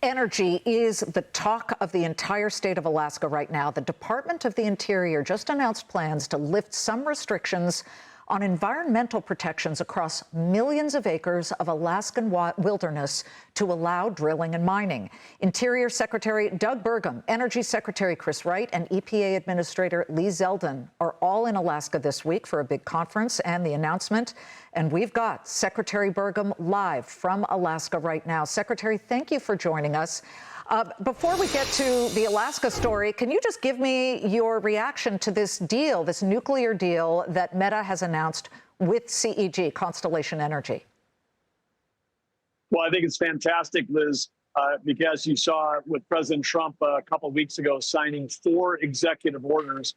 Energy is the talk of the entire state of Alaska right now. The Department of the Interior just announced plans to lift some restrictions on environmental protections across millions of acres of Alaskan wilderness to allow drilling and mining. Interior Secretary Doug Burgum, Energy Secretary Chris Wright, and EPA Administrator Lee Zeldin are all in Alaska this week for a big conference and the announcement. And we've got Secretary Burgum live from Alaska right now. Secretary, thank you for joining us. Before we get to the Alaska story, can you just give me your reaction to this deal, this nuclear deal that Meta has announced with CEG, Constellation Energy? Well, I think it's fantastic, Liz, because you saw with President Trump a couple of weeks ago signing 4 executive orders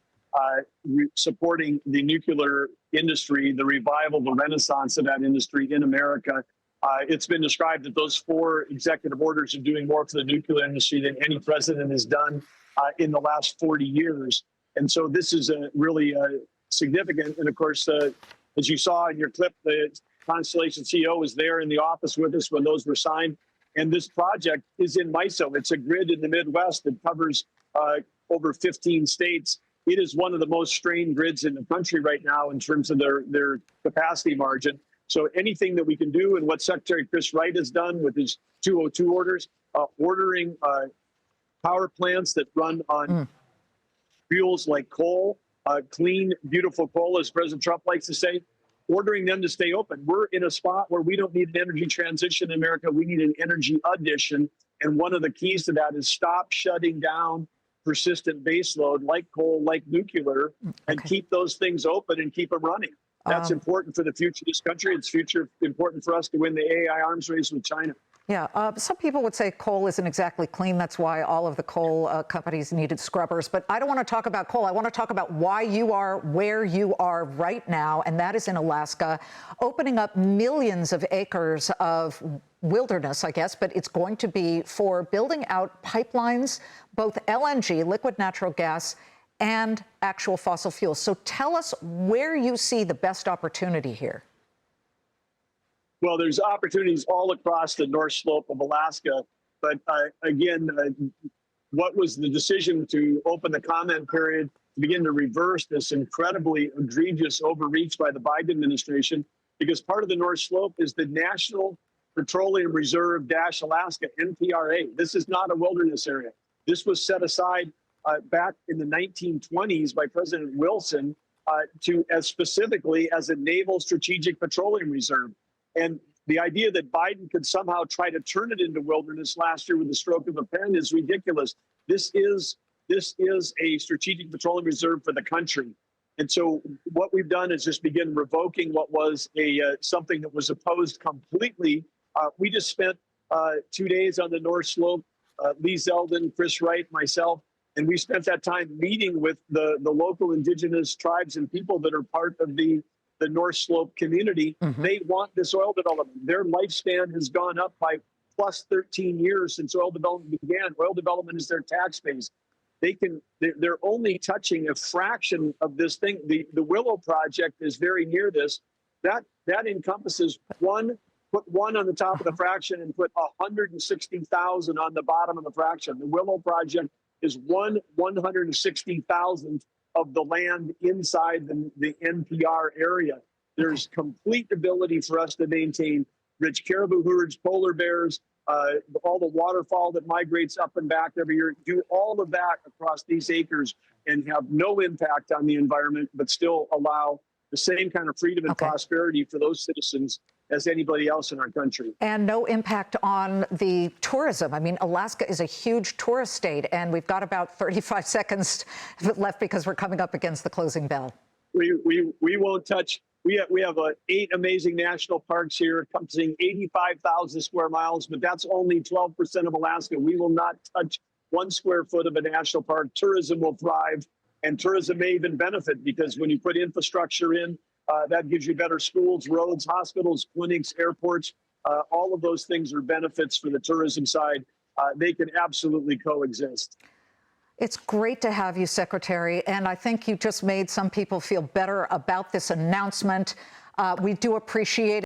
supporting the nuclear industry, the revival, the renaissance of that industry in America. It's been described that those 4 executive orders are doing more for the nuclear industry than any president has done in the last 40 years. And so this is really significant. And of course, as you saw in your clip, the Constellation CEO was there in the office with us when those were signed. And this project is in MISO. It's a grid in the Midwest that covers over 15 states. It is one of the most strained grids in the country right now in terms of their capacity margin. So anything that we can do, and what Secretary Chris Wright has done with his 202 orders, ordering power plants that run on fuels like coal, clean, beautiful coal, as President Trump likes to say, ordering them to stay open. We're in a spot where we don't need an energy transition in America. We need an energy addition. And one of the keys to that is stop shutting down persistent baseload like coal, like nuclear, and keep those things open and keep them running. That's important for the future of this country. It's important for us to win the AI arms race with China. Yeah, some people would say coal isn't exactly clean. That's why all of the coal companies needed scrubbers. But I don't want to talk about coal. I want to talk about why you are where you are right now, and that is in Alaska, opening up millions of acres of wilderness, I guess, but it's going to be for building out pipelines, both LNG, liquid natural gas, and actual fossil fuels. So tell us where you see the best opportunity here. Well, there's opportunities all across the North Slope of Alaska. But again, what was the decision to open the comment period to begin to reverse this incredibly egregious overreach by the Biden administration? Because part of the North Slope is the National Petroleum Reserve - Alaska, NPRA. This is not a wilderness area. This was set aside back in the 1920s by President Wilson as specifically as a naval strategic petroleum reserve. And the idea that Biden could somehow try to turn it into wilderness last year with the stroke of a pen is ridiculous. This is a strategic petroleum reserve for the country. And so what we've done is just begin revoking what was something that was opposed completely. We just spent 2 days on the North Slope, Lee Zeldin, Chris Wright, myself, and we spent that time meeting with the local indigenous tribes and people that are part of the North Slope community. They want this oil development. Their lifespan has gone up by plus 13 years since oil development began. Oil development is their tax base. They're only touching a fraction of this thing. The Willow project is very near this. That encompasses put 1 on the top of the fraction and put 160,000 on the bottom of the fraction. The Willow project is 160,000th of the land inside the NPR area. There's complete ability for us to maintain rich caribou herds, polar bears, all the waterfowl that migrates up and back every year, do all of that across these acres and have no impact on the environment, but still allow the same kind of freedom and prosperity for those citizens as anybody else in our country. And no impact on the tourism. I mean, Alaska is a huge tourist state, and we've got about 35 seconds left because we're coming up against the closing bell. We won't touch. We have 8 amazing national parks here, encompassing 85,000 square miles, but that's only 12% of Alaska. We will not touch 1 square foot of a national park. Tourism will thrive, and tourism may even benefit because when you put infrastructure in, that gives you better schools, roads, hospitals, clinics, airports. All of those things are benefits for the tourism side. They can absolutely coexist. It's great to have you, Secretary, and I think you just made some people feel better about this announcement. We do appreciate